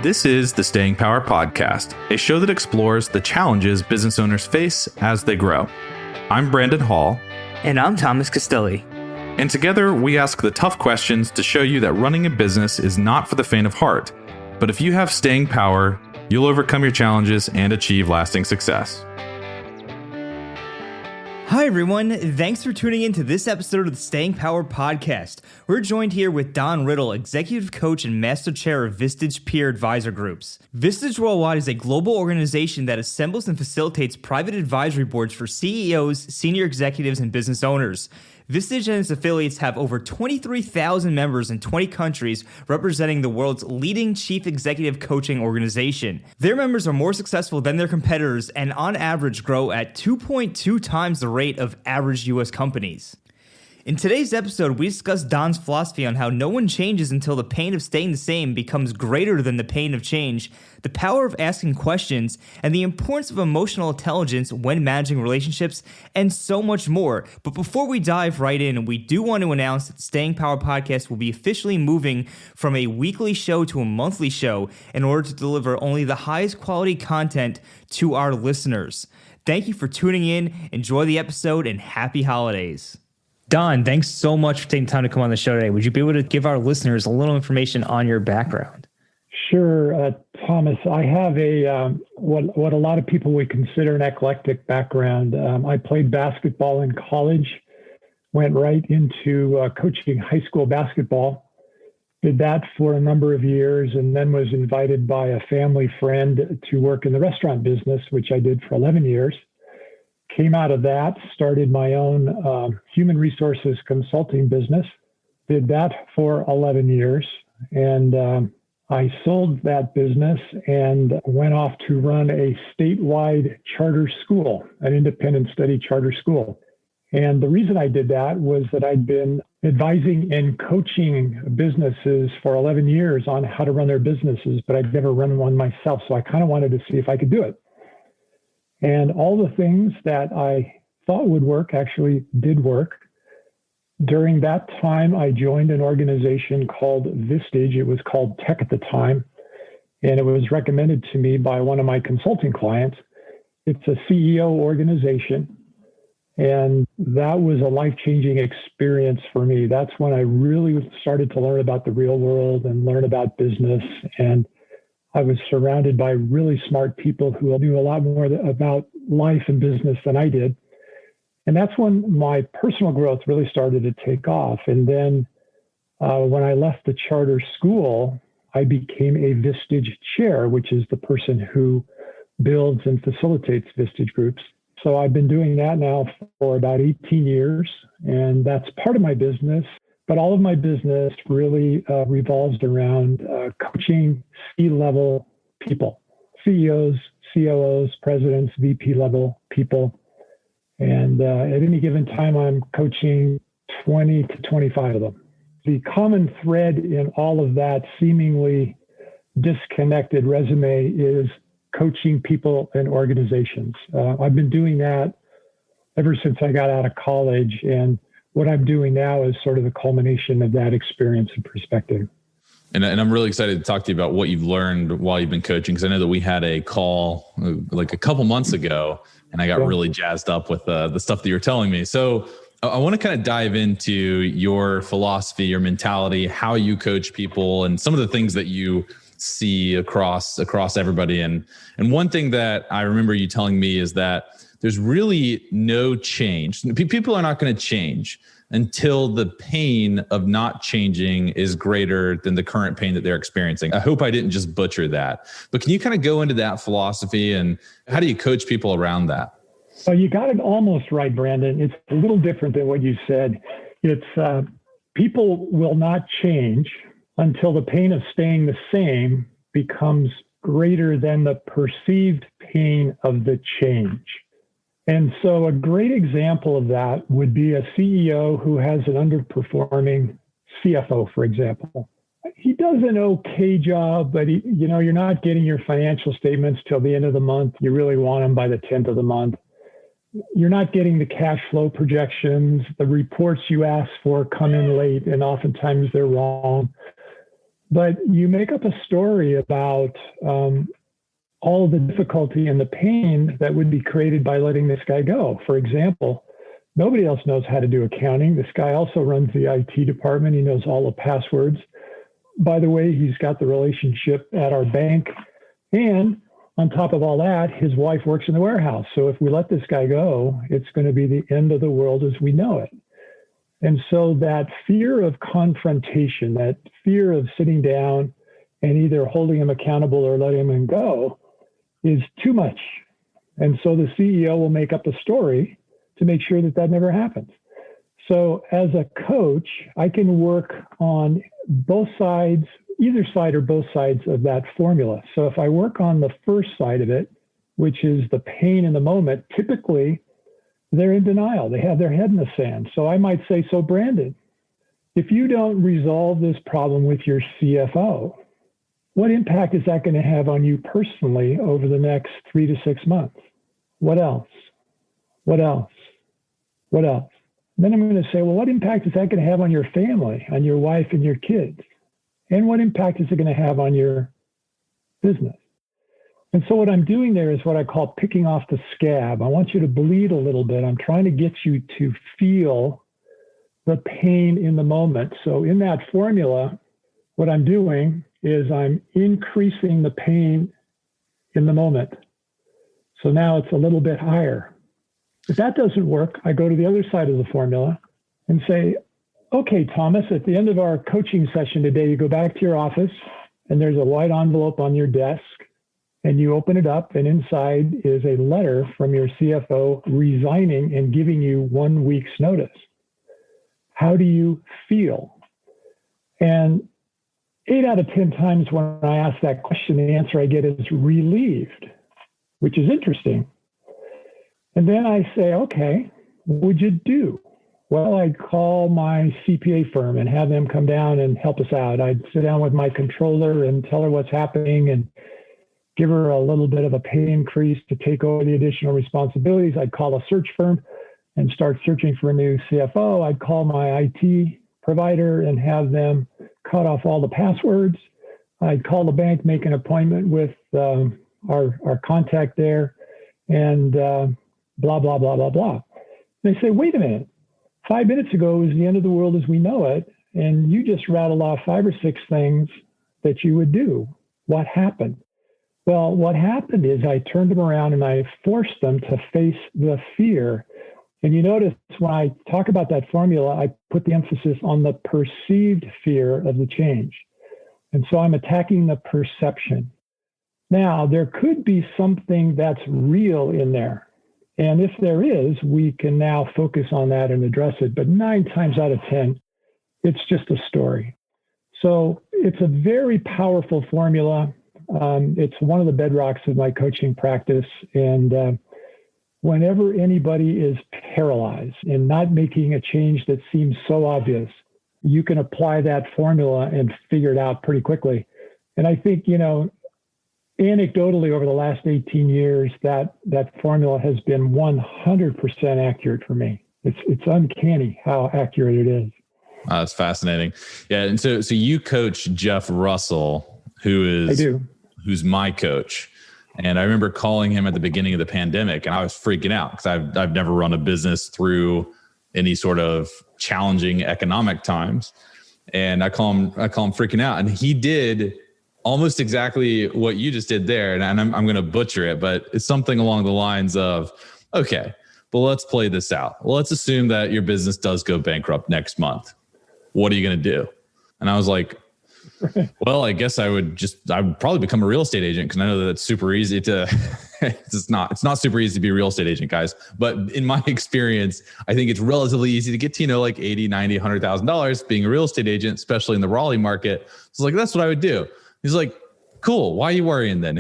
This is the Staying Power Podcast, a show that explores the challenges business owners face as they grow. I'm Brandon Hall. And I'm Thomas Castelli. And together we ask the tough questions to show you that running a business is not for the faint of heart. But if you have staying power, you'll overcome your challenges and achieve lasting success. Hi, everyone. Thanks for tuning in to this episode of the Staying Power Podcast. We're joined here with Don Riddell, Executive Coach and Master Chair of Vistage Peer Advisor Groups. Vistage Worldwide is a global organization that assembles and facilitates private advisory boards for CEOs, senior executives, and business owners. Vistage and its affiliates have over 23,000 members in 20 countries, representing the world's leading chief executive coaching organization. Their members are more successful than their competitors and on average grow at 2.2 times the rate of average US companies. In today's episode, we discuss Don's philosophy on how no one changes until the pain of staying the same becomes greater than the pain of change, the power of asking questions, and the importance of emotional intelligence when managing relationships, and so much more. But before we dive right in, we do want to announce that the Staying Power Podcast will be officially moving from a weekly show to a monthly show in order to deliver only the highest quality content to our listeners. Thank you for tuning in, enjoy the episode, and happy holidays. Don, thanks so much for taking time to come on the show today. Would you be able to give our listeners a little information on your background? Sure, Thomas. I have a what a lot of people would consider an eclectic background. I played basketball in college, went right into coaching high school basketball, did that for a number of years, and then was invited by a family friend to work in the restaurant business, which I did for 11 years. Came out of that, started my own human resources consulting business, did that for 11 years. And I sold that business and went off to run a statewide charter school, an independent study charter school. And the reason I did that was that I'd been advising and coaching businesses for 11 years on how to run their businesses, but I'd never run one myself. So I kind of wanted to see if I could do it. And all the things that I thought would work actually did work. During that time, I joined an organization called Vistage. It was called Tech at the time, and it was recommended to me by one of my consulting clients. It's a CEO organization, and that was a life-changing experience for me. That's when I really started to learn about the real world and learn about business, and I was surrounded by really smart people who knew a lot more about life and business than I did. And that's when my personal growth really started to take off. And then when I left the charter school, I became a Vistage chair, which is the person who builds and facilitates Vistage groups. So I've been doing that now for about 18 years, and that's part of my business. But all of my business really revolves around coaching C-level people, CEOs, COOs, presidents, VP level people. And at any given time, I'm coaching 20 to 25 of them. The common thread in all of that seemingly disconnected resume is coaching people and organizations. I've been doing that ever since I got out of college, and what I'm doing now is sort of the culmination of that experience and perspective. And I'm really excited to talk to you about what you've learned while you've been coaching, because I know that we had a call like a couple months ago, and I got really jazzed up with the stuff that you're telling me. So I want to kind of dive into your philosophy, your mentality, how you coach people, and some of the things that you see across everybody. And one thing that I remember you telling me is that there's really no change. People are not going to change until the pain of not changing is greater than the current pain that they're experiencing. I hope I didn't just butcher that. But can you kind of go into that philosophy, and how do you coach people around that? Well, you got it almost right, Brandon. It's a little different than what you said. It's people will not change until the pain of staying the same becomes greater than the perceived pain of the change. And so a great example of that would be a CEO who has an underperforming CFO, for example. He does an okay job, but you're not getting your financial statements till the end of the month. You really want them by the 10th of the month. You're not getting the cash flow projections. The reports you ask for come in late, and oftentimes they're wrong. But you make up a story about all the difficulty and the pain that would be created by letting this guy go. For example, nobody else knows how to do accounting. This guy also runs the IT department. He knows all the passwords. By the way, he's got the relationship at our bank. And on top of all that, his wife works in the warehouse. So if we let this guy go, it's going to be the end of the world as we know it. And so that fear of confrontation, that fear of sitting down and either holding him accountable or letting him go is too much. And so the CEO will make up a story to make sure that that never happens. So as a coach, I can work on both sides, either side or both sides of that formula. So if I work on the first side of it, which is the pain in the moment, typically they're in denial. They have their head in the sand. So I might say, so Brandon, if you don't resolve this problem with your CFO, what impact is that going to have on you personally over the next 3 to 6 months? What else? What else? What else? Then I'm going to say, well, what impact is that going to have on your family, on your wife and your kids? And what impact is it going to have on your business? And so what I'm doing there is what I call picking off the scab. I want you to bleed a little bit. I'm trying to get you to feel the pain in the moment. So in that formula, what I'm doing is I'm increasing the pain in the moment. So now it's a little bit higher. If that doesn't work, I go to the other side of the formula and say, okay, Thomas, at the end of our coaching session today, you go back to your office and there's a white envelope on your desk and you open it up and inside is a letter from your CFO resigning and giving you 1 week's notice. How do you feel? And 8 out of 10 times when I ask that question, the answer I get is relieved, which is interesting. And then I say, okay, what would you do? Well, I'd call my CPA firm and have them come down and help us out. I'd sit down with my controller and tell her what's happening and give her a little bit of a pay increase to take over the additional responsibilities. I'd call a search firm and start searching for a new CFO. I'd call my IT provider and have them cut off all the passwords. I'd call the bank, make an appointment with our contact there, and blah, blah, blah, blah, blah. They say, wait a minute. 5 minutes ago was the end of the world as we know it, and you just rattled off 5 or 6 things that you would do. What happened? Well, what happened is I turned them around and I forced them to face the fear. And you notice when I talk about that formula, I put the emphasis on the perceived fear of the change. And so I'm attacking the perception. Now, there could be something that's real in there. And if there is, we can now focus on that and address it. But 9 times out of 10, it's just a story. So it's a very powerful formula. It's one of the bedrocks of my coaching practice. And whenever anybody is paralyzed and not making a change that seems so obvious, you can apply that formula and figure it out pretty quickly. And I think, anecdotally over the last 18 years, that formula has been 100% accurate for me. It's uncanny how accurate it is. That's fascinating. Yeah. And so you coach Jeff Russell, who's my coach. And I remember calling him at the beginning of the pandemic and I was freaking out because I've never run a business through any sort of challenging economic times. And I call him freaking out. And he did almost exactly what you just did there. And I'm going to butcher it, but it's something along the lines of, okay, but let's play this out. Well, let's assume that your business does go bankrupt next month. What are you going to do? And I was like, well, I guess I would probably become a real estate agent because I know that it's super easy to, it's not super easy to be a real estate agent, guys. But in my experience, I think it's relatively easy to get to, like $80, $90, $100,000 being a real estate agent, especially in the Raleigh market. So like, that's what I would do. He's like, cool. Why are you worrying then?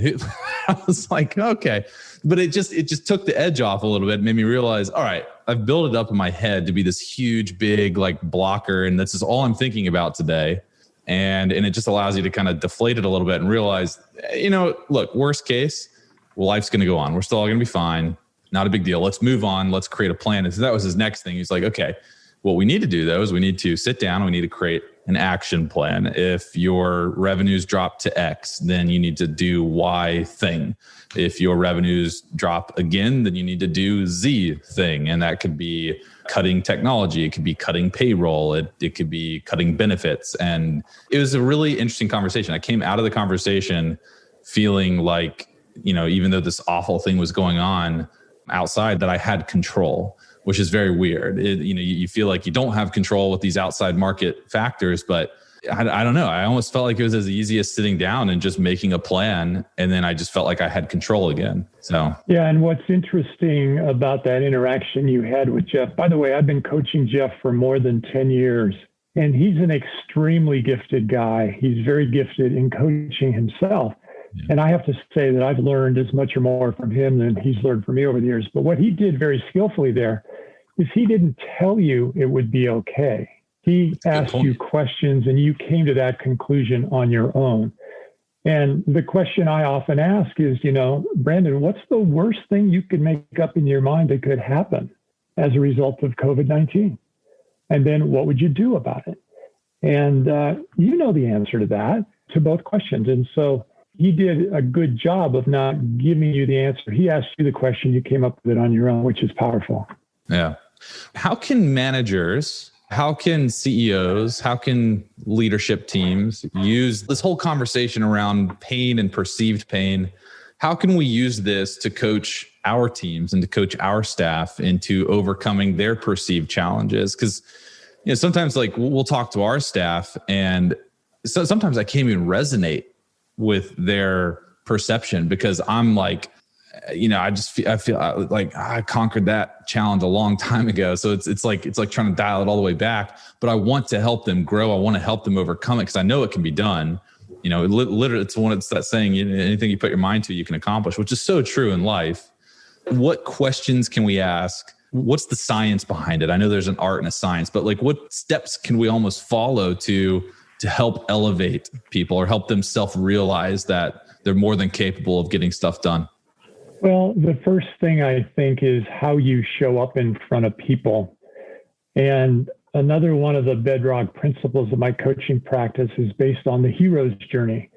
I was like, okay. But it just took the edge off a little bit, made me realize, all right, I've built it up in my head to be this huge, big like blocker. And this is all I'm thinking about today. And it just allows you to kind of deflate it a little bit and realize, look, worst case, life's going to go on. We're still all going to be fine. Not a big deal. Let's move on. Let's create a plan. And so that was his next thing. He's like, okay, what we need to do though is we need to sit down. We need to create an action plan. If your revenues drop to X, then you need to do Y thing. If your revenues drop again, then you need to do Z thing. And that could be cutting technology. It could be cutting payroll. It could be cutting benefits. And it was a really interesting conversation. I came out of the conversation feeling like, even though this awful thing was going on outside, that I had control, which is very weird. You feel like you don't have control with these outside market factors, but I don't know. I almost felt like it was as easy as sitting down and just making a plan. And then I just felt like I had control again. So, yeah. And what's interesting about that interaction you had with Jeff, by the way, I've been coaching Jeff for more than 10 years, and he's an extremely gifted guy. He's very gifted in coaching himself. Yeah. And I have to say that I've learned as much or more from him than he's learned from me over the years. But what he did very skillfully there is he didn't tell you it would be okay. He asked you questions and you came to that conclusion on your own. And the question I often ask is, Brandon, what's the worst thing you could make up in your mind that could happen as a result of COVID-19? And then what would you do about it? And you know the answer to that, to both questions. And so he did a good job of not giving you the answer. He asked you the question, you came up with it on your own, which is powerful. Yeah. How can managers, how can CEOs, how can leadership teams use this whole conversation around pain and perceived pain? How can we use this to coach our teams and to coach our staff into overcoming their perceived challenges? Because sometimes we'll talk to our staff, and so sometimes I can't even resonate with their perception because I'm like, I feel like I conquered that challenge a long time ago. So it's like trying to dial it all the way back, but I want to help them grow. I want to help them overcome it because I know it can be done. Literally it's that saying, anything you put your mind to, you can accomplish, which is so true in life. What questions can we ask? What's the science behind it? I know there's an art and a science, but what steps can we almost follow to help elevate people or help them self-realize that they're more than capable of getting stuff done? Well, the first thing I think is how you show up in front of people. And another one of the bedrock principles of my coaching practice is based on the hero's journey.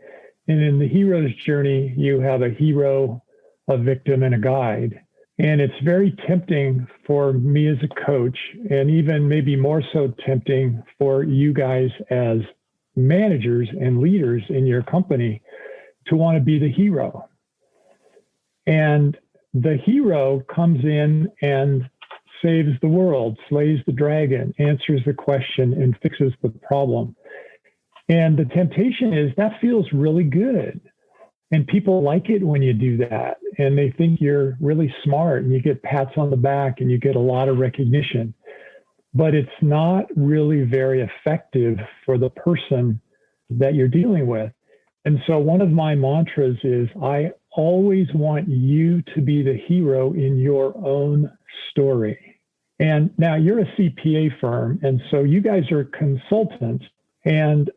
And in the hero's journey, you have a hero, a victim, and a guide. And it's very tempting for me as a coach, and even maybe more so tempting for you guys as managers and leaders in your company to want to be the hero. And the hero comes in and saves the world, slays the dragon, answers the question, and fixes the problem. And the temptation is that feels really good. And people like it when you do that. And they think you're really smart and you get pats on the back and you get a lot of recognition. But it's not really very effective for the person that you're dealing with. And so one of my mantras is I always want you to be the hero in your own story. And now you're a CPA firm, and so you guys are consultants, and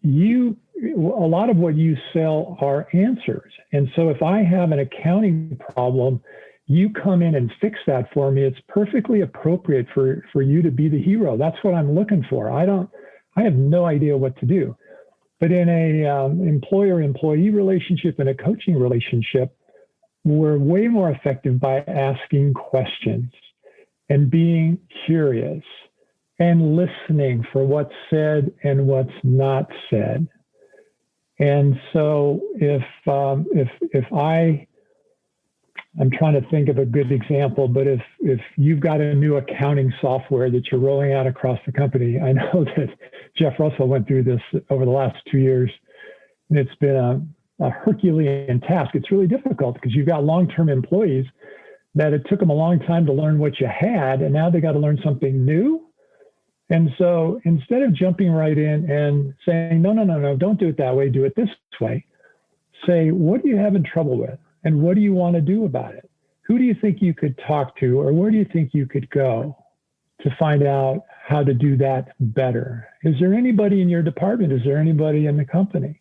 a lot of what you sell are answers. And so if I have an accounting problem, you come in and fix that for me. It's perfectly appropriate for you to be the hero. That's what I'm looking for. I have no idea what to do. But in a employer-employee relationship and a coaching relationship, we're way more effective by asking questions and being curious and listening for what's said and what's not said. And so I'm trying to think of a good example, but if you've got a new accounting software that you're rolling out across the company, I know that Jeff Russell went through this over the last 2 years, and it's been a Herculean task. It's really difficult because you've got long-term employees that it took them a long time to learn what you had, and now they got to learn something new. And so instead of jumping right in and saying, no, don't do it that way, do it this way, say, what are you having trouble with? And what do you want to do about it? Who do you think you could talk to, or where do you think you could go to find out how to do that better? Is there anybody in your department? Is there anybody in the company?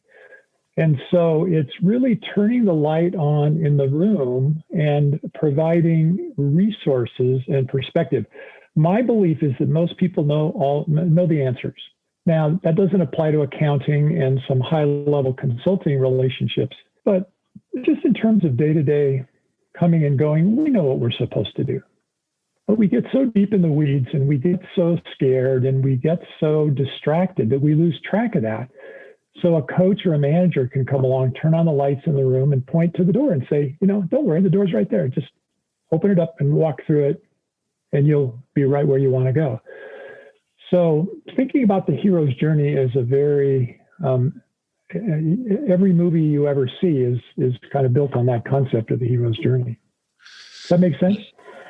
And so it's really turning the light on in the room and providing resources and perspective. My belief is that most people know the answers. Now, that doesn't apply to accounting and some high-level consulting relationships, but just in terms of day-to-day coming and going, we know what we're supposed to do. But we get so deep in the weeds and we get so scared and we get so distracted that we lose track of that. So a coach or a manager can come along, turn on the lights in the room and point to the door and say, don't worry, the door's right there. Just open it up and walk through it and you'll be right where you want to go. So thinking about the hero's journey is a very, every movie you ever see is kind of built on that concept of the hero's journey. Does that make sense?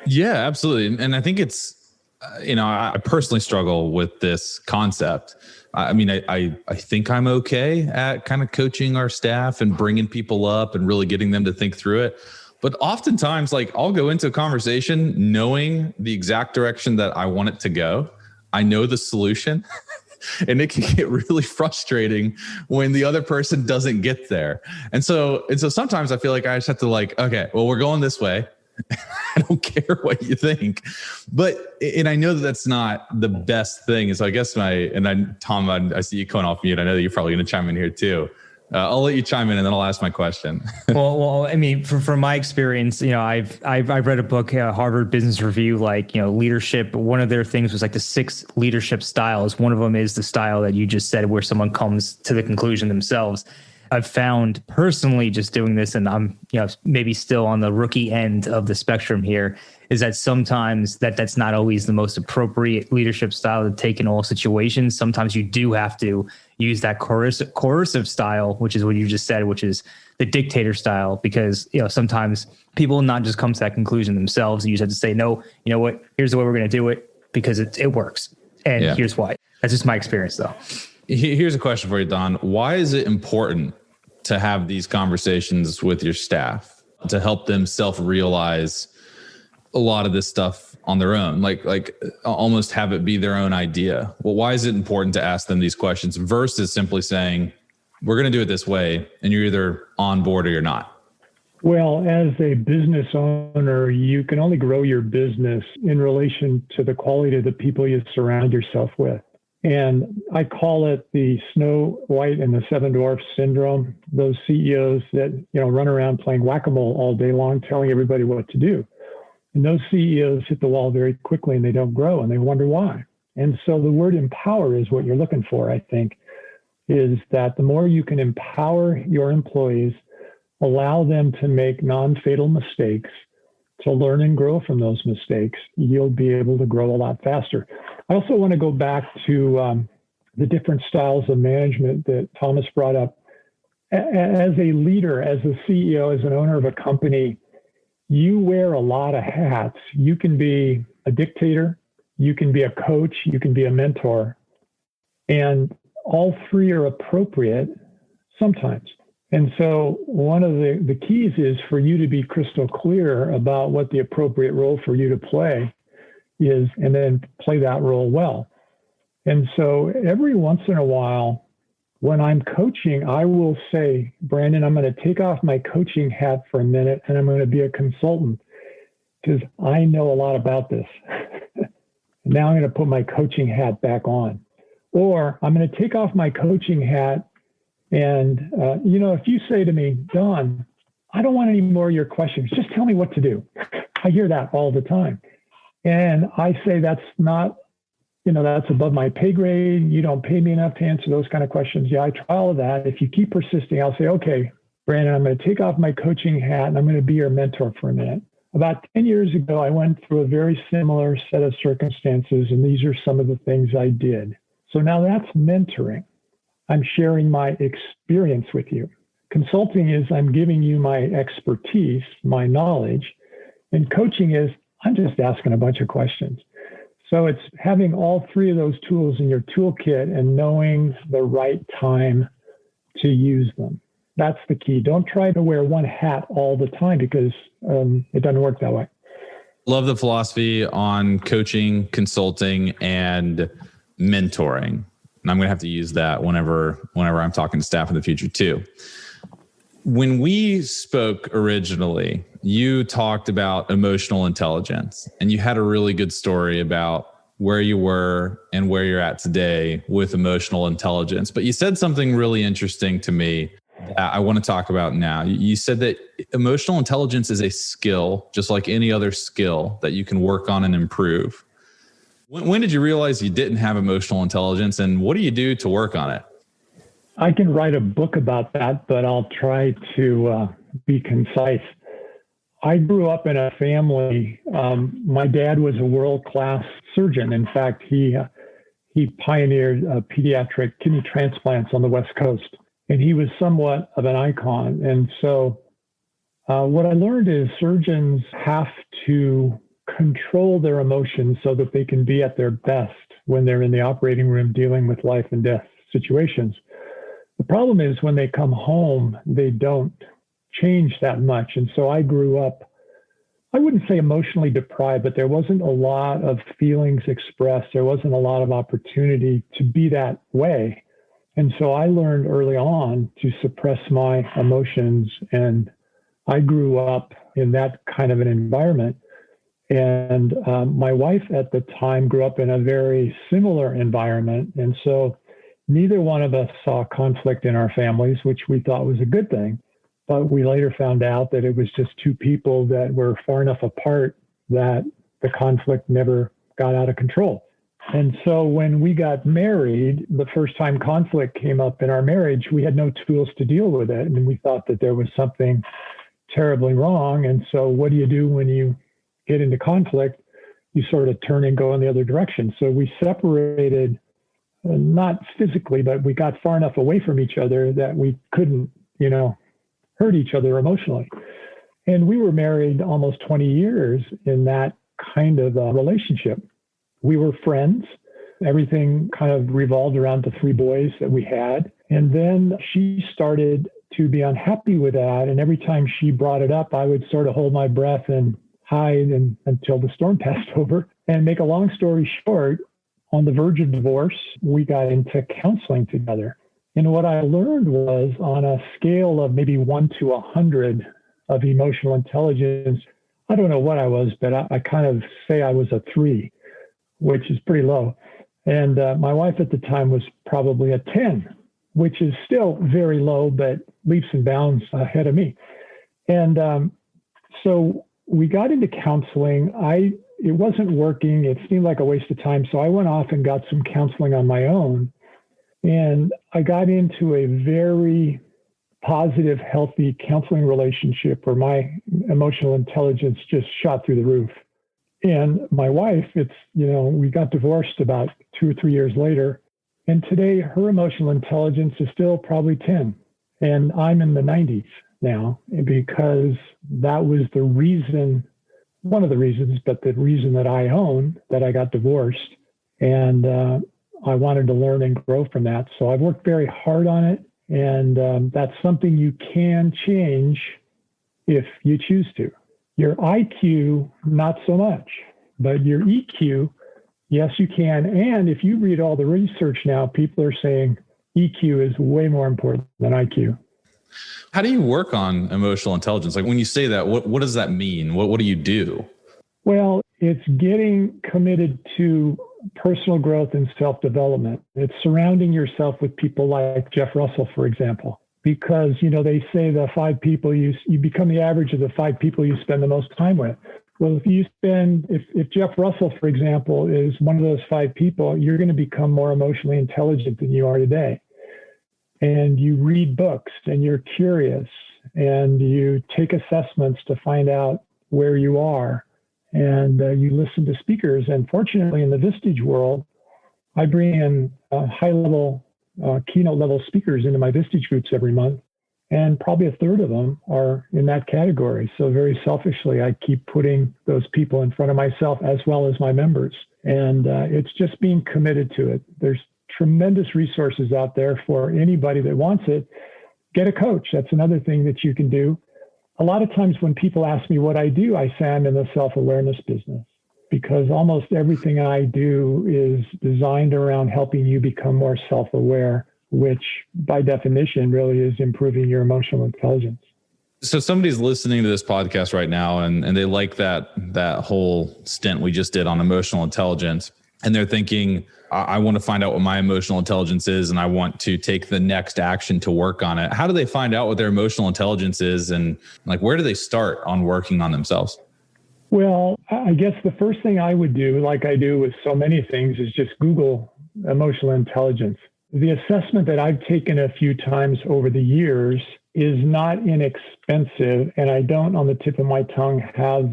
Yeah, absolutely. And I think it's, I personally struggle with this concept. I mean, I think I'm okay at kind of coaching our staff and bringing people up and really getting them to think through it. But oftentimes, like, I'll go into a conversation knowing the exact direction that I want it to go. I know the solution. And it can get really frustrating when the other person doesn't get there. And so sometimes I feel like I just have to okay, well, we're going this way. I don't care what you think, and I know that that's not the best thing. And so I guess Tom, I see you coming off mute. I know that you're probably going to chime in here too. I'll let you chime in and then I'll ask my question. well, I mean, from my experience, I've read a book, Harvard Business Review, leadership. One of their things was the 6 leadership styles. One of them is the style that you just said, where someone comes to the conclusion themselves. I've found personally, just doing this, and I'm, maybe still on the rookie end of the spectrum here, is that sometimes that's not always the most appropriate leadership style to take in all situations. Sometimes you do have to use that coercive style, which is what you just said, which is the dictator style, because, sometimes people will not just come to that conclusion themselves. You just have to say, no, you know what, here's the way we're going to do it because it works. And here's why. That's just my experience though. Here's a question for you, Don. Why is it important to have these conversations with your staff to help them self-realize a lot of this stuff on their own, like almost have it be their own idea? Well, why is it important to ask them these questions versus simply saying, we're going to do it this way and you're either on board or you're not? Well, as a business owner, you can only grow your business in relation to the quality of the people you surround yourself with. And I call it the Snow White and the Seven Dwarfs syndrome. Those CEOs that, run around playing whack-a-mole all day long, telling everybody what to do. And those CEOs hit the wall very quickly and they don't grow and they wonder why. And so the word empower is what you're looking for, I think, is that the more you can empower your employees, allow them to make non-fatal mistakes, to learn and grow from those mistakes, you'll be able to grow a lot faster. I also want to go back to the different styles of management that Thomas brought up. As a leader, as a CEO, as an owner of a company, you wear a lot of hats. You can be a dictator, you can be a coach, you can be a mentor, and all 3 are appropriate sometimes. And so one of the keys is for you to be crystal clear about what the appropriate role for you to play is, and then play that role well. And so every once in a while, when I'm coaching, I will say, Brandon, I'm going to take off my coaching hat for a minute and I'm going to be a consultant because I know a lot about this. Now I'm going to put my coaching hat back on. Or I'm going to take off my coaching hat and, if you say to me, Don, I don't want any more of your questions, just tell me what to do. I hear that all the time. And I say, that's not, that's above my pay grade. You don't pay me enough to answer those kind of questions. Yeah, I try all of that. If you keep persisting, I'll say, okay, Brandon, I'm going to take off my coaching hat and I'm going to be your mentor for a minute. About 10 years ago, I went through a very similar set of circumstances, and these are some of the things I did. So now that's mentoring. I'm sharing my experience with you. Consulting is I'm giving you my expertise, my knowledge, and coaching is I'm just asking a bunch of questions. So it's having all 3 of those tools in your toolkit and knowing the right time to use them. That's the key. Don't try to wear one hat all the time because it doesn't work that way. Love the philosophy on coaching, consulting, and mentoring. And I'm going to have to use that whenever I'm talking to staff in the future too. When we spoke originally, you talked about emotional intelligence and you had a really good story about where you were and where you're at today with emotional intelligence. But you said something really interesting to me that I want to talk about now. You said that emotional intelligence is a skill, just like any other skill that you can work on and improve. When did you realize you didn't have emotional intelligence, and what do you do to work on it? I can write a book about that, but I'll try to be concise. I grew up in a family. My dad was a world-class surgeon. In fact, he pioneered pediatric kidney transplants on the West Coast, and he was somewhat of an icon. And so what I learned is surgeons have to control their emotions so that they can be at their best when they're in the operating room dealing with life and death situations. The problem is when they come home, they don't change that much. And so I grew up, I wouldn't say emotionally deprived, but there wasn't a lot of feelings expressed. There wasn't a lot of opportunity to be that way. And so I learned early on to suppress my emotions. And I grew up in that kind of an environment. And my wife at the time grew up in a very similar environment. And so neither one of us saw conflict in our families, which we thought was a good thing. But we later found out that it was just two people that were far enough apart that the conflict never got out of control. And so when we got married, the first time conflict came up in our marriage, we had no tools to deal with it. And we thought that there was something terribly wrong. And so what do you do when you get into conflict? You sort of turn and go in the other direction. So we separated, not physically, but we got far enough away from each other that we couldn't, hurt each other emotionally. And we were married almost 20 years in that kind of relationship. We were friends. Everything kind of revolved around the three boys that we had. And then she started to be unhappy with that. And every time she brought it up, I would sort of hold my breath and hide until the storm passed over. And make a long story short, on the verge of divorce, we got into counseling together. And what I learned was on a scale of maybe 1 to 100 of emotional intelligence, I don't know what I was, but I kind of say I was a 3, which is pretty low. And my wife at the time was probably a 10, which is still very low, but leaps and bounds ahead of me. And so we got into counseling. It wasn't working. It seemed like a waste of time. So I went off and got some counseling on my own. And I got into a very positive, healthy counseling relationship where my emotional intelligence just shot through the roof. And my wife, we got divorced about 2 or 3 years later. And today her emotional intelligence is still probably 10. And I'm in the 90s now because that was the reason, one of the reasons, but the reason that I own that I got divorced. And I wanted to learn and grow from that. So I've worked very hard on it. And that's something you can change if you choose to. Your IQ, not so much, but your EQ, yes, you can. And if you read all the research now, people are saying EQ is way more important than IQ. How do you work on emotional intelligence? Like when you say that, what does that mean? What do you do? Well, it's getting committed to personal growth and self-development. It's surrounding yourself with people like Jeff Russell, for example, because, they say the 5 people you become the average of the 5 people you spend the most time with. Well, if Jeff Russell, for example, is one of those 5 people, you're going to become more emotionally intelligent than you are today. And you read books and you're curious and you take assessments to find out where you are. And you listen to speakers. And fortunately, in the Vistage world, I bring in high-level, keynote-level speakers into my Vistage groups every month. And probably a third of them are in that category. So very selfishly, I keep putting those people in front of myself as well as my members. And it's just being committed to it. There's tremendous resources out there for anybody that wants it. Get a coach. That's another thing that you can do. A lot of times when people ask me what I do, I say I'm in the self-awareness business because almost everything I do is designed around helping you become more self-aware, which by definition really is improving your emotional intelligence. So somebody's listening to this podcast right now and they like that whole stint we just did on emotional intelligence. and they're thinking, I want to find out what my emotional intelligence is, and I want to take the next action to work on it. How do they find out what their emotional intelligence is, and like, where do they start on working on themselves? Well, I guess the first thing I would do, like I do with so many things, is just Google emotional intelligence. The assessment that I've taken a few times over the years is not inexpensive, and I don't on the tip of my tongue have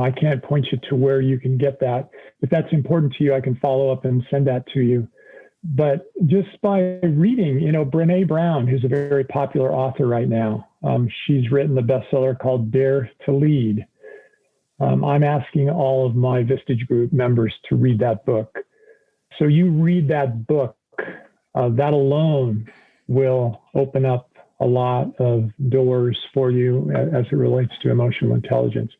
I can't point you to where you can get that. If that's important to you, I can follow up and send that to you. But just by reading, Brene Brown, who's a very popular author right now, she's written the bestseller called Dare to Lead. I'm asking all of my Vistage Group members to read that book. So you read that book, that alone will open up a lot of doors for you as it relates to emotional intelligence.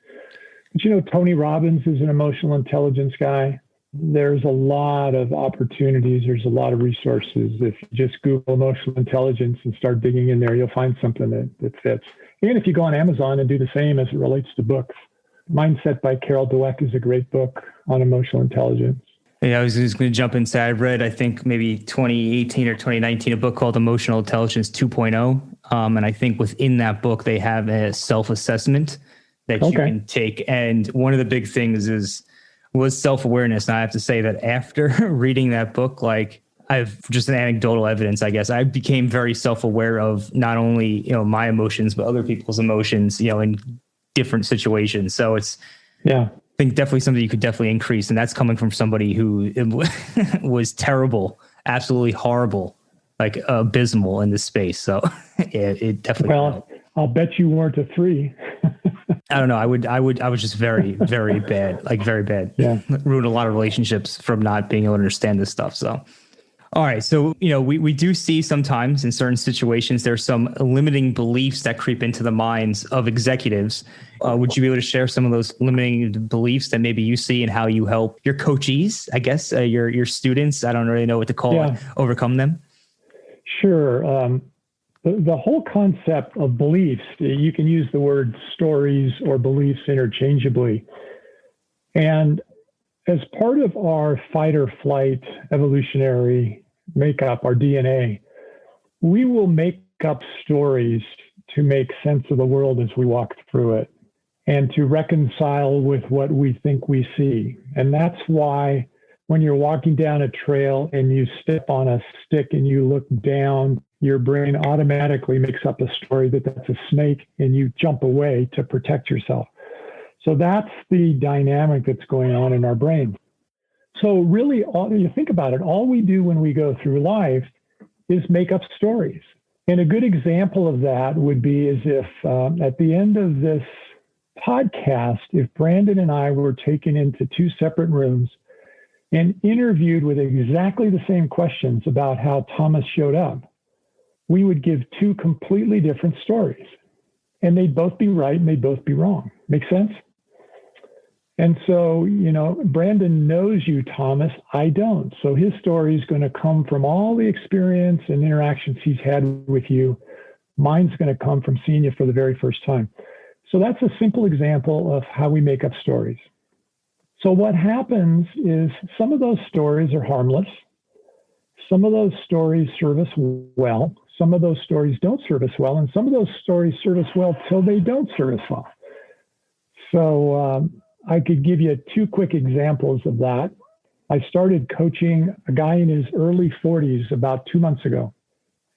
But Tony Robbins is an emotional intelligence guy. There's a lot of opportunities. There's a lot of resources. If you just Google emotional intelligence and start digging in there, you'll find something that fits. And if you go on Amazon and do the same as it relates to books, Mindset by Carol Dweck is a great book on emotional intelligence. Yeah, I was just going to jump in. I read, I think maybe 2018 or 2019, a book called Emotional Intelligence 2.0. And I think within that book, they have a self-assessment that you can take. And one of the big things was self-awareness. And I have to say that after reading that book, like I've just an anecdotal evidence, I guess, I became very self-aware of not only, my emotions, but other people's emotions, in different situations. So it's, I think definitely something you could definitely increase. And that's coming from somebody who was terrible, absolutely horrible, like abysmal in this space. So it definitely. Well, I'll bet you weren't a 3. I don't know. I was just very, very bad, like very bad. Yeah. Ruined a lot of relationships from not being able to understand this stuff. So. All right. So, we do see sometimes in certain situations, there's some limiting beliefs that creep into the minds of executives. Would you be able to share some of those limiting beliefs that maybe you see and how you help your coachees, I guess, your students, I don't really know what to call it, overcome them? Sure. The whole concept of beliefs, you can use the word stories or beliefs interchangeably. And as part of our fight or flight evolutionary makeup, our DNA, we will make up stories to make sense of the world as we walk through it and to reconcile with what we think we see. And that's why when you're walking down a trail and you step on a stick and you look down, your brain automatically makes up a story that that's a snake and you jump away to protect yourself. So that's the dynamic that's going on in our brain. So really, you think about it, all we do when we go through life is make up stories. And a good example of that would be as if at the end of this podcast, if Brandon and I were taken into 2 separate rooms and interviewed with exactly the same questions about how Thomas showed up, we would give 2 completely different stories. And they'd both be right and they'd both be wrong. Make sense? And so, Brandon knows you, Thomas. I don't. So his story is going to come from all the experience and interactions he's had with you. Mine's going to come from seeing you for the very first time. So that's a simple example of how we make up stories. So what happens is some of those stories are harmless. Some of those stories serve us well. Some of those stories don't serve us well. And some of those stories serve us well till they don't serve us well. So I could give you 2 quick examples of that. I started coaching a guy in his early 40s about 2 months ago.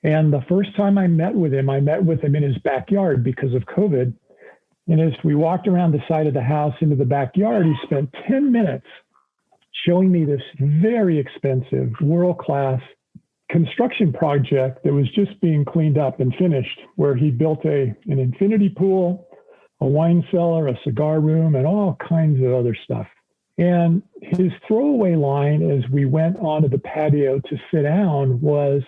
And the first time I met with him in his backyard because of COVID. And as we walked around the side of the house into the backyard, he spent 10 minutes showing me this very expensive, world-class construction project that was just being cleaned up and finished, where he built an infinity pool, a wine cellar, a cigar room, and all kinds of other stuff. And his throwaway line as we went onto the patio to sit down was,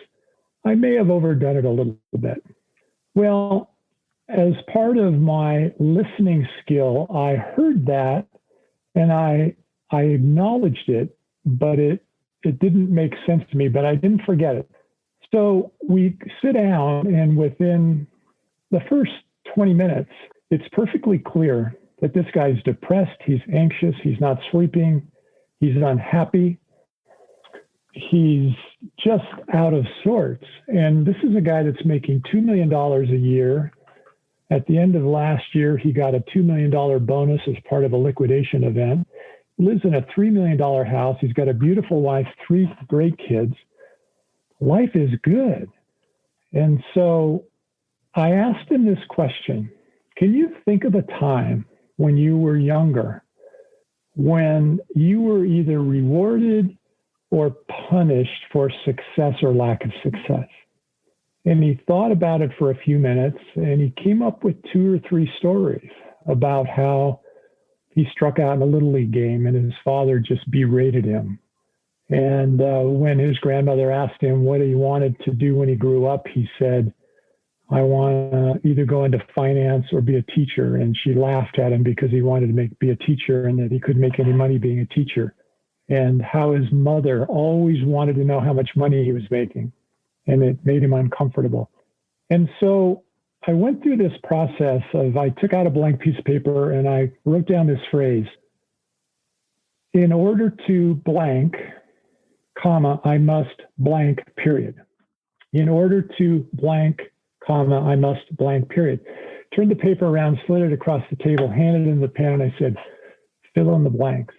I may have overdone it a little bit. Well, as part of my listening skill, I heard that and I acknowledged it, but it didn't make sense to me, but I didn't forget it. So we sit down, and within the first 20 minutes, it's perfectly clear that this guy's depressed, he's anxious, he's not sleeping, He's unhappy. He's just out of sorts. And this is a guy that's making $2 million a year. At the end of last year, he got a $2 million bonus as part of a liquidation event. He lives in a $3 million house. He's got a beautiful wife, 3 great kids. Life is good. And so I asked him this question. Can you think of a time when you were younger, when you were either rewarded or punished for success or lack of success? And he thought about it for a few minutes, and he came up with 2 or 3 stories about how he struck out in a Little League game and his father just berated him. And when his grandmother asked him what he wanted to do when he grew up, he said, I want to either go into finance or be a teacher. And she laughed at him because he wanted to be a teacher and that he couldn't make any money being a teacher. And how his mother always wanted to know how much money he was making. And it made him uncomfortable. And so I went through this process of, I took out a blank piece of paper and I wrote down this phrase: in order to blank, comma, I must blank, period. In order to blank, comma, I must blank, period. Turned the paper around, slid it across the table, handed him the pen, and I said, fill in the blanks.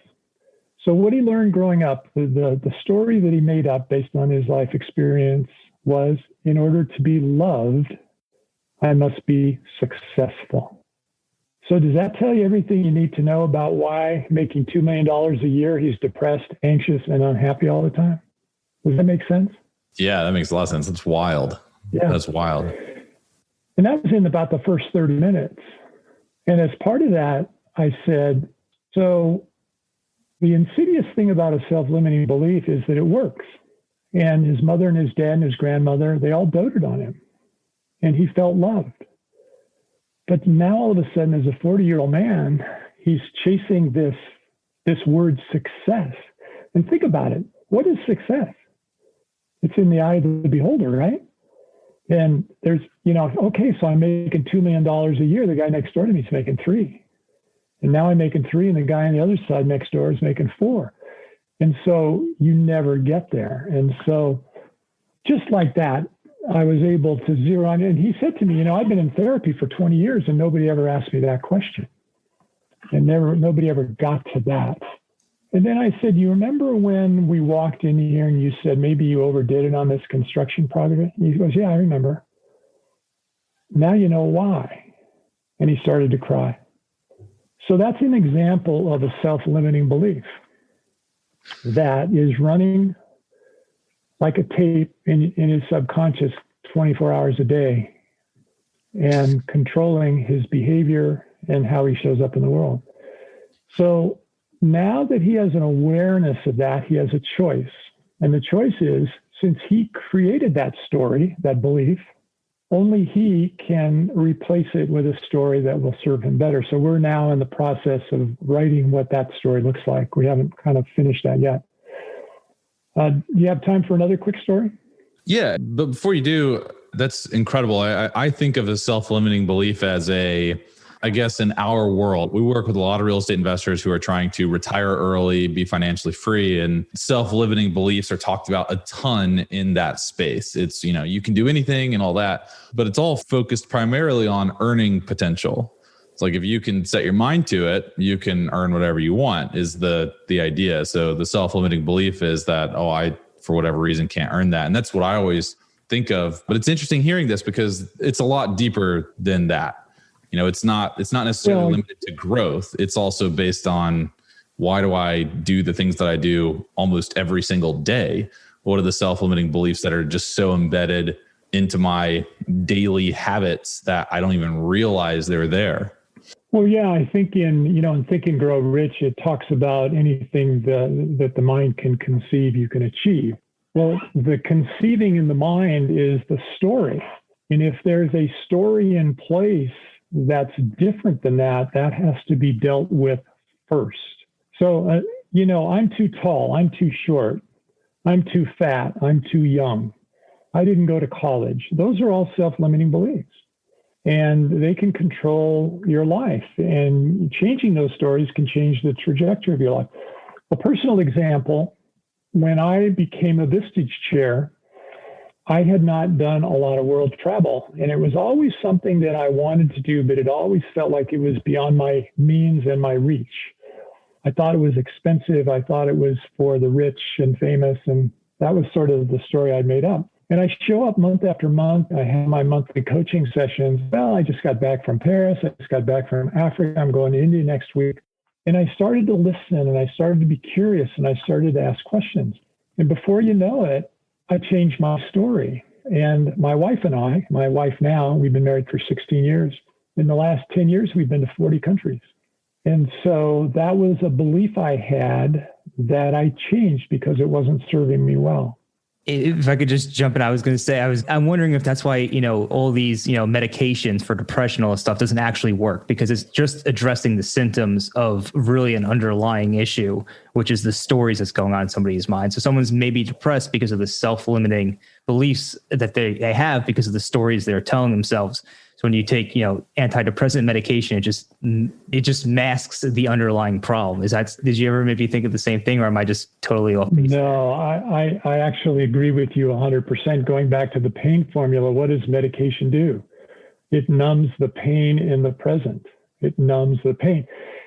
So what he learned growing up, the story that he made up based on his life experience was, in order to be loved, I must be successful. So does that tell you everything you need to know about why making $2 million a year, he's depressed, anxious, and unhappy all the time? Does that make sense? Yeah, that makes a lot of sense. That's wild. Yeah. That's wild. And that was in about the first 30 minutes. And as part of that, I said, so the insidious thing about a self-limiting belief is that it works. And his mother and his dad and his grandmother, they all doted on him. And he felt loved. But now all of a sudden, as a 40-year-old man, he's chasing this word success. And think about it. What is success? It's in the eye of the beholder, right? And there's, okay, so I'm making $2 million a year. The guy next door to me is making 3. And now I'm making 3, and the guy on the other side next door is making 4. And so you never get there. And so just like that, I was able to zero on it. And he said to me, I've been in therapy for 20 years and nobody ever asked me that question. And nobody ever got to that. And then I said, you remember when we walked in here and you said, maybe you overdid it on this construction project? And he goes, yeah, I remember. Now you know why. And he started to cry. So that's an example of a self-limiting belief that is running like a tape in his subconscious 24 hours a day and controlling his behavior and how he shows up in the world. So now that he has an awareness of that, he has a choice. And the choice is, since he created that story, that belief, only he can replace it with a story that will serve him better. So we're now in the process of writing what that story looks like. We haven't kind of finished that yet. Do you have time for another quick story? Yeah, but before you do, that's incredible. I think of a self-limiting belief as I guess in our world, we work with a lot of real estate investors who are trying to retire early, be financially free, and self-limiting beliefs are talked about a ton in that space. It's, you can do anything and all that, but it's all focused primarily on earning potential. It's like, if you can set your mind to it, you can earn whatever you want is the idea. So the self-limiting belief is that, I, for whatever reason, can't earn that. And that's what I always think of. But it's interesting hearing this because it's a lot deeper than that. It's not necessarily limited to growth. It's also based on, why do I do the things that I do almost every single day? What are the self-limiting beliefs that are just so embedded into my daily habits that I don't even realize they're there? Well, yeah, I think in Think and Grow Rich, it talks about anything that the mind can conceive, you can achieve. Well, the conceiving in the mind is the story. And if there's a story in place that's different than that, that has to be dealt with first. So, I'm too tall, I'm too short, I'm too fat, I'm too young, I didn't go to college. Those are all self-limiting beliefs. And they can control your life. And changing those stories can change the trajectory of your life. A personal example, when I became a Vistage chair, I had not done a lot of world travel, and it was always something that I wanted to do, but it always felt like it was beyond my means and my reach. I thought it was expensive. I thought it was for the rich and famous, and that was sort of the story I made up. And I show up month after month. I have my monthly coaching sessions. Well, I just got back from Paris. I just got back from Africa. I'm going to India next week. And I started to listen, and I started to be curious, and I started to ask questions. And before you know it, I changed my story. And my wife and I, my wife now, we've been married for 16 years. In the last 10 years, we've been to 40 countries. And so that was a belief I had that I changed because it wasn't serving me well. If I could just jump in, I was going to say, I'm wondering if that's why, all these, medications for depression, all this stuff doesn't actually work, because it's just addressing the symptoms of really an underlying issue, which is the stories that's going on in somebody's mind. So someone's maybe depressed because of the self-limiting beliefs that they have because of the stories they're telling themselves. So when you take, antidepressant medication, it just masks the underlying problem. Did you ever maybe think of the same thing, or am I just totally off base? No, I actually agree with you 100%. Going back to the pain formula, what does medication do? It numbs the pain in the present. It numbs the pain.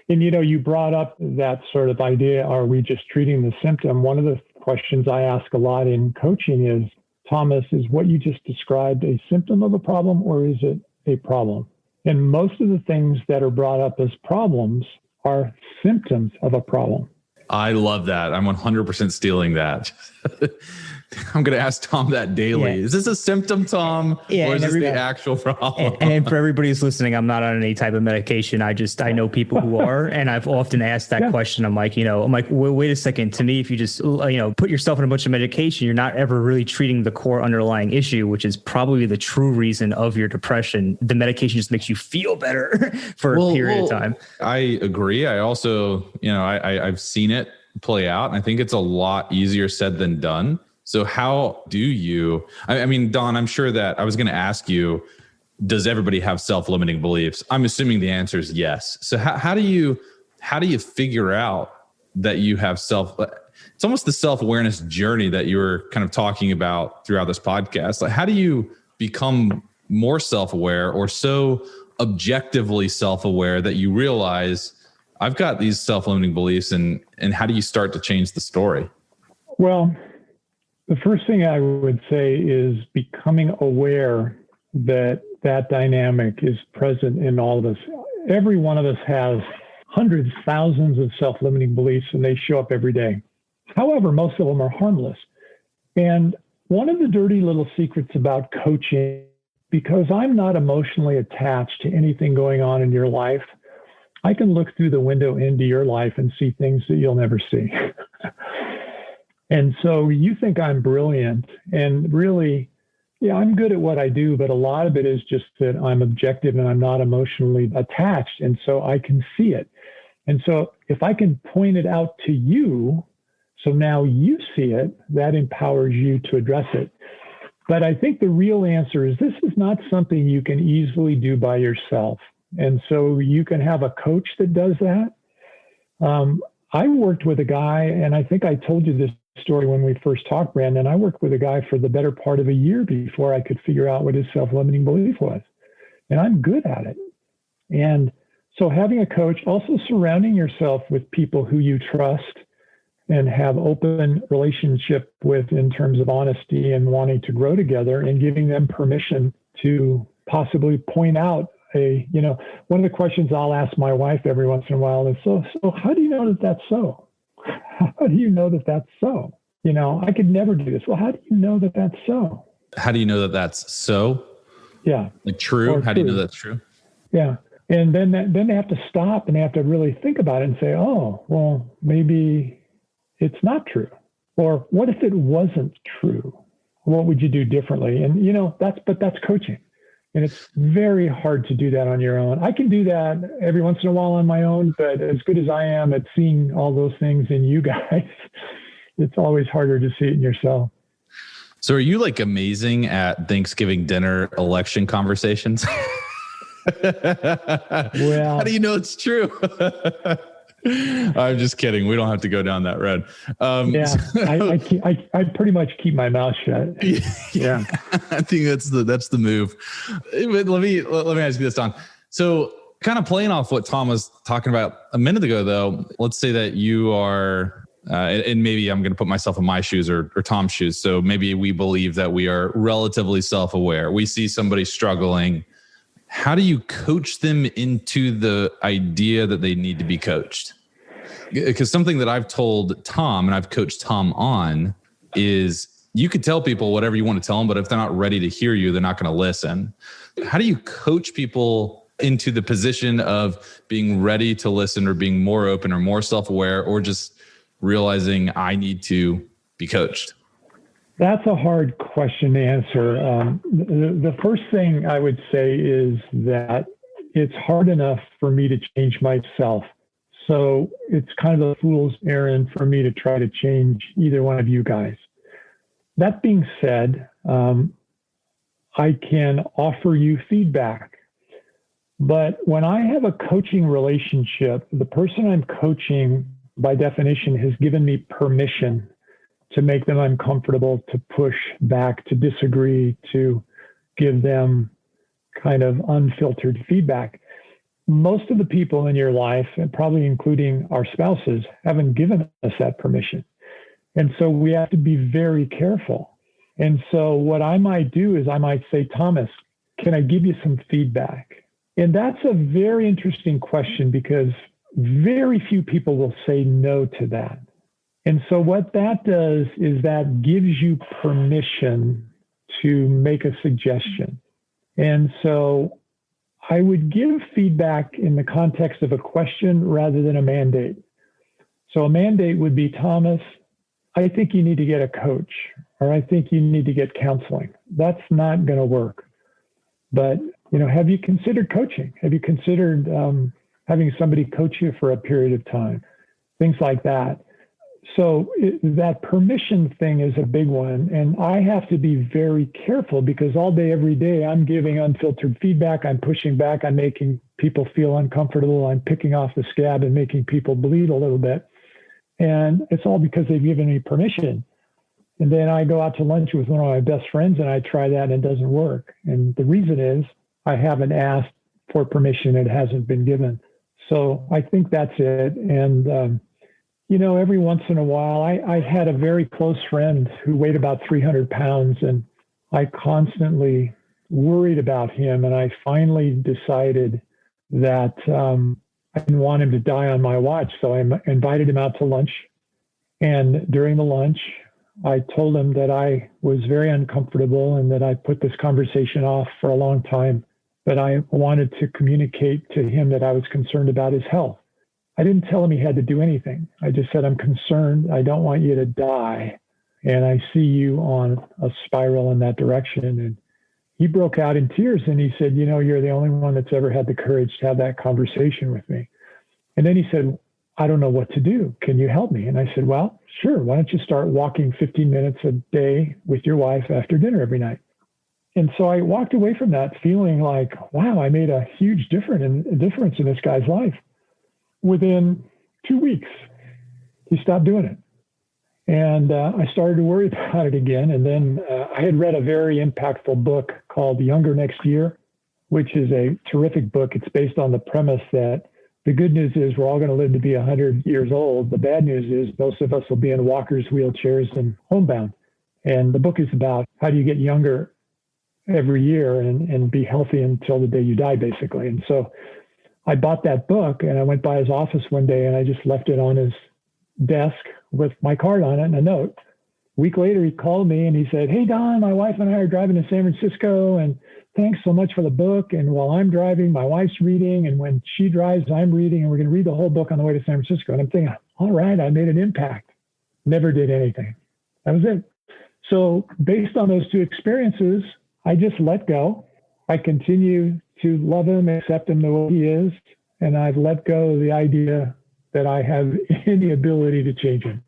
And, you brought up that sort of idea, are we just treating the symptom? One of the questions I ask a lot in coaching is, Thomas, is what you just described a symptom of a problem, or is it a problem? And most of the things that are brought up as problems are symptoms of a problem. I love that. I'm 100% stealing that. I'm going to ask Tom that daily. Yeah. Is this a symptom, Tom? Yeah, or is this the actual problem? And for everybody who's listening, I'm not on any type of medication. I know people who are, and I've often asked that question. I'm like, wait a second. To me, if you just, put yourself in a bunch of medication, you're not ever really treating the core underlying issue, which is probably the true reason of your depression. The medication just makes you feel better for a period of time. I agree. I also, I've seen it play out, and I think it's a lot easier said than done. So how do you, I mean, Don, I'm sure that I was going to ask you, does everybody have self-limiting beliefs? I'm assuming the answer is yes. So how do you figure out that you have it's almost the self-awareness journey that you were kind of talking about throughout this podcast. Like, how do you become more self-aware, or so objectively self-aware that you realize I've got these self-limiting beliefs, and how do you start to change the story? Well, the first thing I would say is becoming aware that dynamic is present in all of us. Every one of us has hundreds, thousands of self-limiting beliefs, and they show up every day. However, most of them are harmless. And one of the dirty little secrets about coaching, because I'm not emotionally attached to anything going on in your life, I can look through the window into your life and see things that you'll never see. And so you think I'm brilliant, and really, yeah, I'm good at what I do, but a lot of it is just that I'm objective and I'm not emotionally attached. And so I can see it. And so if I can point it out to you, so now you see it, that empowers you to address it. But I think the real answer is this is not something you can easily do by yourself. And so you can have a coach that does that. I worked with a guy, and I think I told you this story when we first talked, Brandon. I worked with a guy for the better part of a year before I could figure out what his self-limiting belief was. And I'm good at it. And so having a coach, also surrounding yourself with people who you trust and have open relationship with in terms of honesty and wanting to grow together, and giving them permission to possibly point out one of the questions I'll ask my wife every once in a while is, so how do you know that that's so? How do you know that that's so? I could never do this. Well, how do you know that that's so? How do you know that that's so? Yeah. Like true? How do you know that's true? Yeah. And then they have to stop, and they have to really think about it and say, oh, well, maybe it's not true. Or what if it wasn't true? What would you do differently? And, that's coaching. And it's very hard to do that on your own. I can do that every once in a while on my own, but as good as I am at seeing all those things in you guys, it's always harder to see it in yourself. So are you like amazing at Thanksgiving dinner election conversations? Well, how do you know it's true? I'm just kidding. We don't have to go down that road. Yeah, I pretty much keep my mouth shut. Yeah. I think that's the move. But let me ask you this, Don. So kind of playing off what Tom was talking about a minute ago, though, let's say that you are, and maybe I'm going to put myself in my shoes or Tom's shoes. So maybe we believe that we are relatively self-aware. We see somebody struggling. How do you coach them into the idea that they need to be coached? Because something that I've told Tom and I've coached Tom on is you could tell people whatever you want to tell them, but if they're not ready to hear you, they're not going to listen. How do you coach people into the position of being ready to listen or being more open or more self-aware or just realizing I need to be coached? That's a hard question to answer. The first thing I would say is that it's hard enough for me to change myself. So it's kind of a fool's errand for me to try to change either one of you guys. That being said, I can offer you feedback. But when I have a coaching relationship, the person I'm coaching, by definition, has given me permission to make them uncomfortable, to push back, to disagree, to give them kind of unfiltered feedback. Most of the people in your life, and probably including our spouses, haven't given us that permission. And so we have to be very careful. And so what I might do is I might say, Thomas, can I give you some feedback? And that's a very interesting question because very few people will say no to that. And so what that does is that gives you permission to make a suggestion. And so I would give feedback in the context of a question rather than a mandate. So a mandate would be, Thomas, I think you need to get a coach, or I think you need to get counseling. That's not going to work. But, have you considered coaching? Have you considered having somebody coach you for a period of time? Things like that. So that permission thing is a big one. And I have to be very careful because all day, every day, I'm giving unfiltered feedback. I'm pushing back. I'm making people feel uncomfortable. I'm picking off the scab and making people bleed a little bit. And it's all because they've given me permission. And then I go out to lunch with one of my best friends and I try that and it doesn't work. And the reason is I haven't asked for permission. It hasn't been given. So I think that's it. And, every once in a while, I had a very close friend who weighed about 300 pounds and I constantly worried about him. And I finally decided that I didn't want him to die on my watch. So I invited him out to lunch. And during the lunch, I told him that I was very uncomfortable and that I put this conversation off for a long time, but I wanted to communicate to him that I was concerned about his health. I didn't tell him he had to do anything. I just said, I'm concerned. I don't want you to die. And I see you on a spiral in that direction. And he broke out in tears and he said, you're the only one that's ever had the courage to have that conversation with me. And then he said, I don't know what to do. Can you help me? And I said, well, sure. Why don't you start walking 15 minutes a day with your wife after dinner every night? And so I walked away from that feeling like, wow, I made a huge difference in this guy's life. Within 2 weeks, he stopped doing it. And I started to worry about it again. And then I had read a very impactful book called Younger Next Year, which is a terrific book. It's based on the premise that the good news is we're all going to live to be 100 years old. The bad news is most of us will be in walkers, wheelchairs, and homebound. And the book is about how do you get younger every year and be healthy until the day you die, basically. And so I bought that book and I went by his office one day and I just left it on his desk with my card on it and a note. A week later, he called me and he said, hey, Don, my wife and I are driving to San Francisco and thanks so much for the book. And while I'm driving, my wife's reading. And when she drives, I'm reading. And we're going to read the whole book on the way to San Francisco. And I'm thinking, all right, I made an impact. Never did anything. That was it. So based on those two experiences, I just let go. I continue to love him, accept him the way he is. And I've let go of the idea that I have any ability to change him.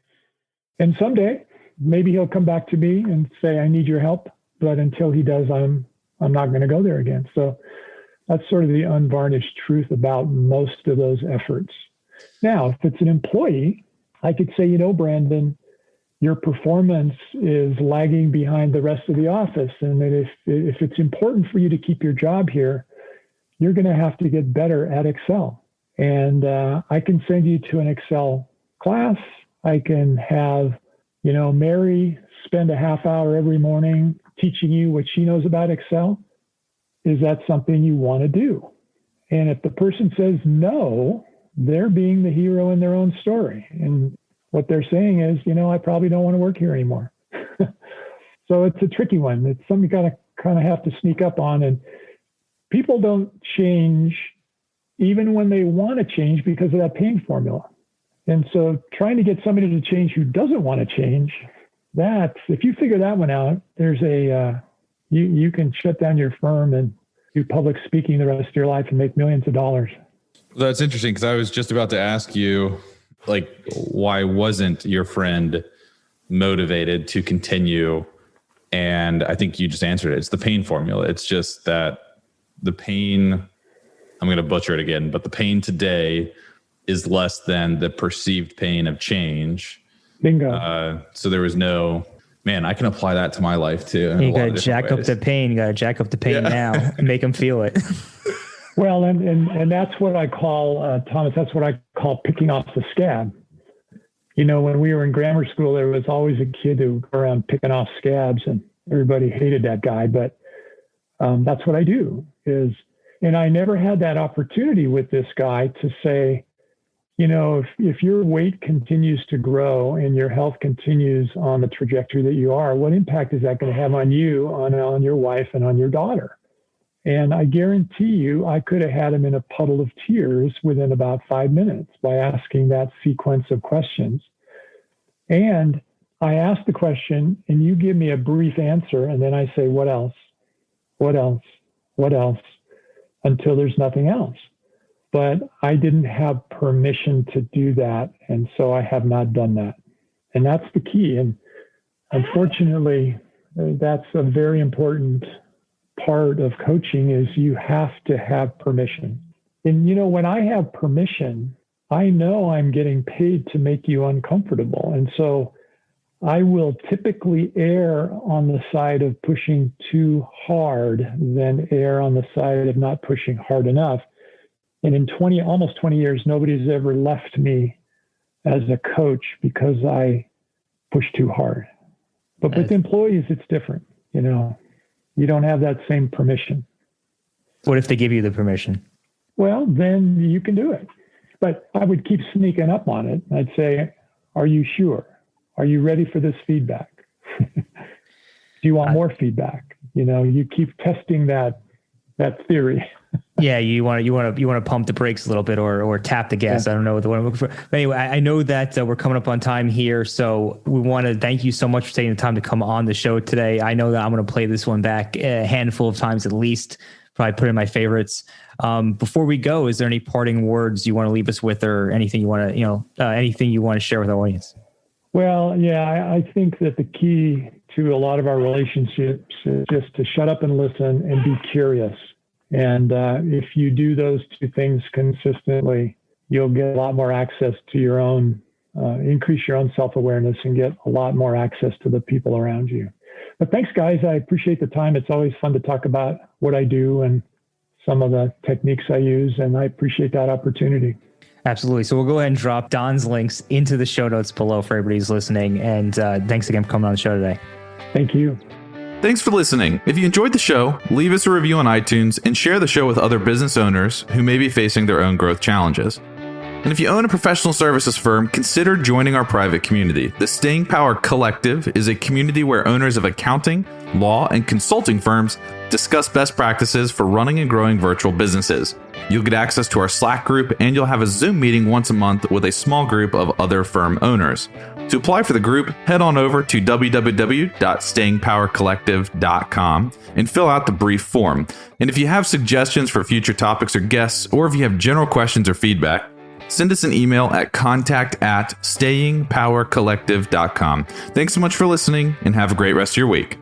And someday, maybe he'll come back to me and say, I need your help. But until he does, I'm not going to go there again. So that's sort of the unvarnished truth about most of those efforts. Now, if it's an employee, I could say, Brandon, your performance is lagging behind the rest of the office. And that if it's important for you to keep your job here, you're going to have to get better at Excel. And I can send you to an Excel class. I can have, Mary spend a half hour every morning teaching you what she knows about Excel. Is that something you want to do? And if the person says no, they're being the hero in their own story. And what they're saying is, I probably don't want to work here anymore. So it's a tricky one. It's something you got to kind of have to sneak up on. And people don't change even when they want to change because of that pain formula. And so trying to get somebody to change who doesn't want to change, if you figure that one out, there's you can shut down your firm and do public speaking the rest of your life and make millions of dollars. That's interesting, because I was just about to ask you, why wasn't your friend motivated to continue? And I think you just answered it. It's the pain formula. It's just that the pain, I'm going to butcher it again, but the pain today is less than the perceived pain of change. Bingo. So there was no, man, I can apply that to my life too. You got to jack up the pain. You got to jack up the pain now and make them feel it. Well, and that's what I call, Thomas, that's what I call picking off the scab. When we were in grammar school, there was always a kid who would go around picking off scabs, and everybody hated that guy. But that's what I do and I never had that opportunity with this guy to say, if your weight continues to grow and your health continues on the trajectory that you are, what impact is that going to have on you, on your wife, and on your daughter? And I guarantee you, I could have had him in a puddle of tears within about 5 minutes by asking that sequence of questions. And I ask the question, and you give me a brief answer, and then I say, what else? What else? What else? Until there's nothing else. But I didn't have permission to do that, and so I have not done that. And that's the key. And unfortunately, that's a very important part of coaching, is you have to have permission. And when I have permission, I know I'm getting paid to make you uncomfortable. And so I will typically err on the side of pushing too hard than err on the side of not pushing hard enough. And in almost 20 years, nobody's ever left me as a coach because I push too hard. But with employees, it's different. You don't have that same permission. What if they give you the permission? Well, then you can do it. But I would keep sneaking up on it. I'd say, are you sure? Are you ready for this feedback? Do you want more feedback? You keep testing that theory. Yeah, you want to pump the brakes a little bit or tap the gas. Yeah. I don't know what the word I'm looking for. But anyway, I know that we're coming up on time here, so we want to thank you so much for taking the time to come on the show today. I know that I'm going to play this one back a handful of times at least. Probably put in my favorites. Before we go, is there any parting words you want to leave us with, or anything you want to anything you want to share with our audience? Well, yeah, I think that the key to a lot of our relationships is just to shut up and listen and be curious. And if you do those two things consistently, you'll get a lot more access to your own, increase your own self-awareness and get a lot more access to the people around you. But thanks, guys. I appreciate the time. It's always fun to talk about what I do and some of the techniques I use, and I appreciate that opportunity. Absolutely. So we'll go ahead and drop Don's links into the show notes below for everybody who's listening. And thanks again for coming on the show today. Thank you. Thanks for listening. If you enjoyed the show, leave us a review on iTunes and share the show with other business owners who may be facing their own growth challenges. And if you own a professional services firm, consider joining our private community. The Staying Power Collective is a community where owners of accounting, law, and consulting firms discuss best practices for running and growing virtual businesses. You'll get access to our Slack group, and you'll have a Zoom meeting once a month with a small group of other firm owners. To apply for the group, head on over to www.stayingpowercollective.com and fill out the brief form. And if you have suggestions for future topics or guests, or if you have general questions or feedback, send us an email at contact@stayingpowercollective.com. Thanks so much for listening, and have a great rest of your week.